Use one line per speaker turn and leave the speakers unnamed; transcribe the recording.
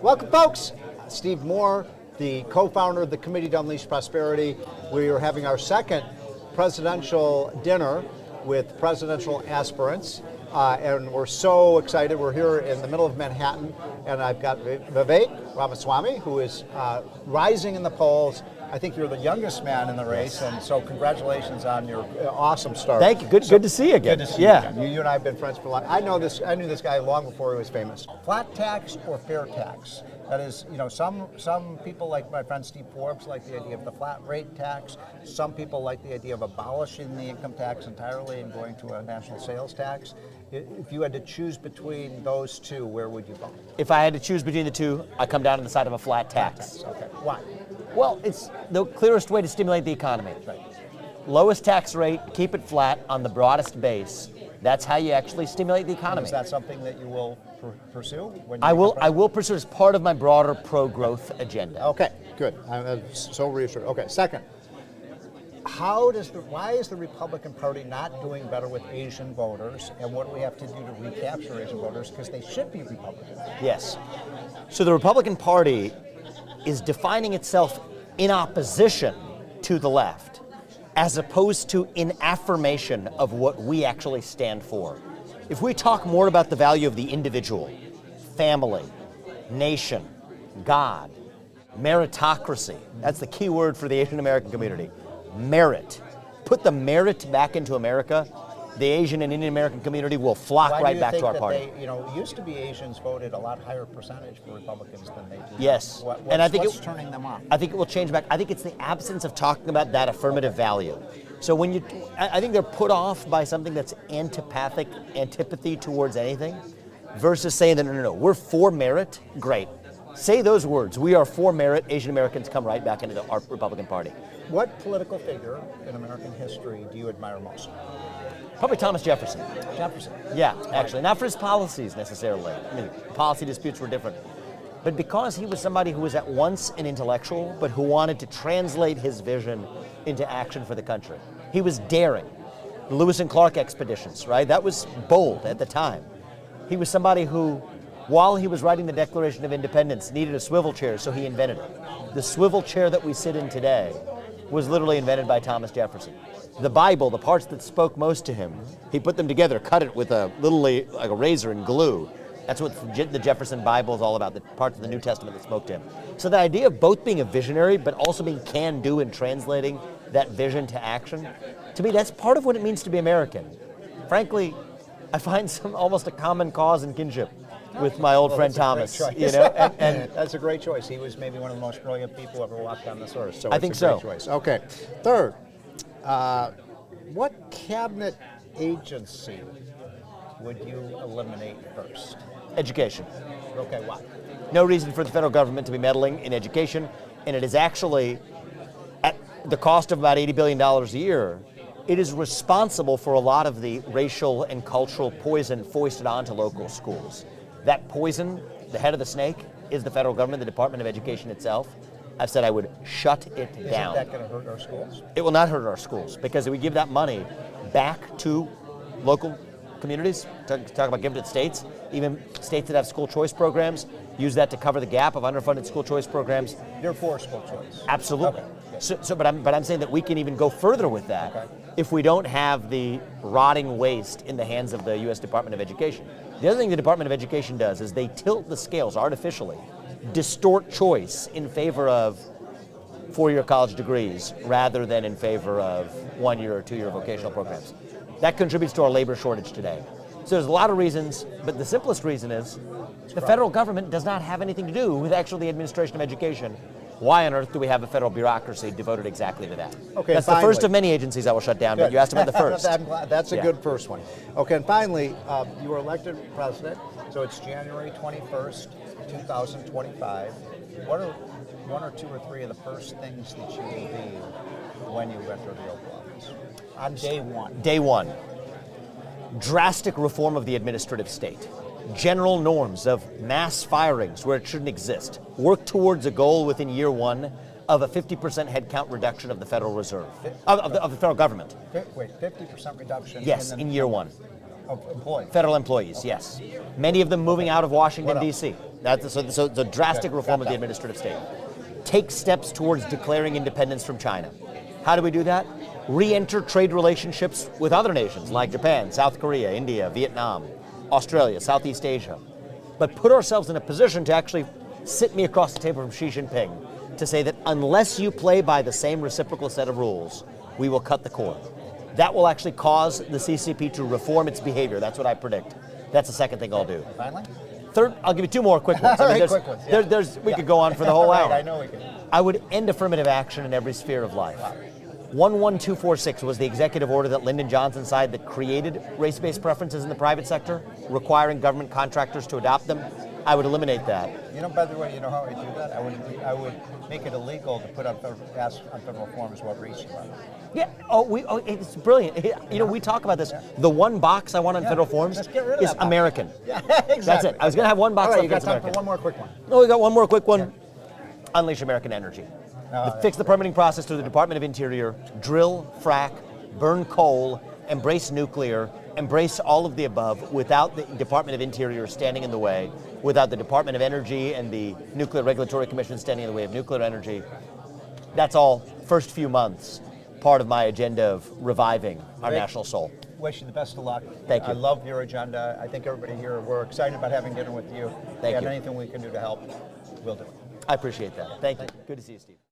Welcome, folks. Steve Moore, the co-founder of the Committee to Unleash Prosperity. We are having our second presidential dinner with presidential aspirants, and we're so excited. We're here in the middle of Manhattan, and I've got Vivek Ramaswamy, who is rising in the polls. I think you're the youngest man in the race, and so congratulations on your awesome start.
Thank you. Good to see you again.
Good to see you again. You and I have been friends for a long time. I knew this guy long before he was famous. Flat tax or fair tax? That is, some people like my friend Steve Forbes like the idea of the flat rate tax. Some people like the idea of abolishing the income tax entirely and going to a national sales tax. If you had to choose between those two, where would you go?
If I had to choose between the two, I come down to the side of a flat tax.
Okay. Why?
Well, it's the clearest way to stimulate the economy.
Right.
Lowest tax rate, keep it flat on the broadest base. That's how you actually stimulate the economy.
Is that something that you will pursue?
I will pursue as part of my broader pro-growth agenda.
Okay, good. I'm so reassured. Okay, second. Why is the Republican Party not doing better with Asian voters, and what do we have to do to recapture Asian voters, because they should be Republican?
Yes. So the Republican Party is defining itself in opposition to the left, as opposed to in affirmation of what we actually stand for. If we talk more about the value of the individual, family, nation, God, meritocracy, that's the key word for the Asian American community, merit. Put the merit back into America, the Asian and Indian American community will flock right back to our party.
It used to be Asians voted a lot higher percentage for Republicans than they do.
Yes.
What's turning them off?
I think it will change back. I think it's the absence of talking about that affirmative value. So I think they're put off by something that's antipathy towards anything, versus saying that, no, we're for merit, great. Say those words, we are for merit, Asian Americans come right back into our Republican Party.
What political figure in American history do you admire most?
Probably Thomas Jefferson.
Jefferson?
Yeah, actually. Not for his policies necessarily. I mean, policy disputes were different. But because he was somebody who was at once an intellectual, but who wanted to translate his vision into action for the country. He was daring. The Lewis and Clark expeditions, right? That was bold at the time. He was somebody who, while he was writing the Declaration of Independence, needed a swivel chair, so he invented it. The swivel chair that we sit in today was literally invented by Thomas Jefferson. The Bible, the parts that spoke most to him, he put them together, cut it with like a razor and glue. That's what the Jefferson Bible is all about, the parts of the New Testament that spoke to him. So the idea of both being a visionary, but also being can-do and translating that vision to action, to me, that's part of what it means to be American. Frankly, I find almost a common cause and kinship with my old friend Thomas.
And that's a great choice. He was maybe one of the most brilliant people ever walked on this earth. So
I think so.
Great choice. Okay. Third, what cabinet agency would you eliminate first?
Education.
Okay, why?
No reason for the federal government to be meddling in education, and it is actually, at the cost of about $80 billion a year, it is responsible for a lot of the racial and cultural poison foisted onto local schools. That poison, the head of the snake, is the federal government, the Department of Education itself. I've said I would shut it down.
Isn't that going to hurt our schools?
It will not hurt our schools, because we give that money back to local communities, talk about giving it to states, even states that have school choice programs, use that to cover the gap of underfunded school choice programs.
You're for school choice?
Absolutely.
Okay.
But I'm saying that we can even go further with that if we don't have the rotting waste in the hands of the U.S. Department of Education. The other thing the Department of Education does is they tilt the scales artificially, distort choice in favor of four-year college degrees rather than in favor of one-year or two-year vocational programs. That contributes to our labor shortage today. So there's a lot of reasons, but the simplest reason is the federal government does not have anything to do with actually the administration of education. Why on earth do we have a federal bureaucracy devoted exactly to that?
Okay,
that's the first of many agencies I will shut down, but you asked about the first.
That's a good first one. Okay, and finally, you were elected president, so it's January 21st, 2025. What are one or two or three of the first things that you will do when you enter the oath of office? On day one.
Day one. Drastic reform of the administrative state. General norms of mass firings where it shouldn't exist. Work towards a goal within year one of a 50% headcount reduction of the Federal Reserve, of the federal government.
Wait, 50% reduction?
Yes, in year one.
Of employees?
Federal employees, yes. Many of them moving out of Washington, D.C. That's so the drastic reform of the administrative state. Take steps towards declaring independence from China. How do we do that? Re-enter trade relationships with other nations like Japan, South Korea, India, Vietnam, Australia, Southeast Asia. But put ourselves in a position to actually sit me across the table from Xi Jinping to say that unless you play by the same reciprocal set of rules, we will cut the cord. That will actually cause the CCP to reform its behavior. That's what I predict. That's the second thing I'll do.
Finally?
Third, I'll give you two more quick ones.
All right, quick ones, yeah.
We could go on for the whole hour.
I know we could.
I would end affirmative action in every sphere of life. 11246 was the executive order that Lyndon Johnson signed that created race-based preferences in the private sector, requiring government contractors to adopt them. I would eliminate that.
You know, by the way, you know how I do that? I would make it illegal to put ask on federal forms what race you are.
Yeah. It's brilliant. You know, we talk about this. The one box I want on federal forms
Just get rid of
is
that box.
American.
Yeah, exactly.
That's it. I was going to have one box.
All right,
on
you got
that's
time
American.
for one more quick one.
No, we got one more quick one. Unleash American energy. Fix the permitting process through the Department of Interior. Drill, frack, burn coal, embrace nuclear, embrace all of the above without the Department of Interior standing in the way, without the Department of Energy and the Nuclear Regulatory Commission standing in the way of nuclear energy. That's all, first few months, part of my agenda of reviving our national soul.
Wish you the best of luck.
Thank you.
I love your agenda. I think everybody here, we're excited about having dinner with you.
Thank you.
And anything we can do to help, we'll do it.
I appreciate that. Thank you. Good to see you, Steve.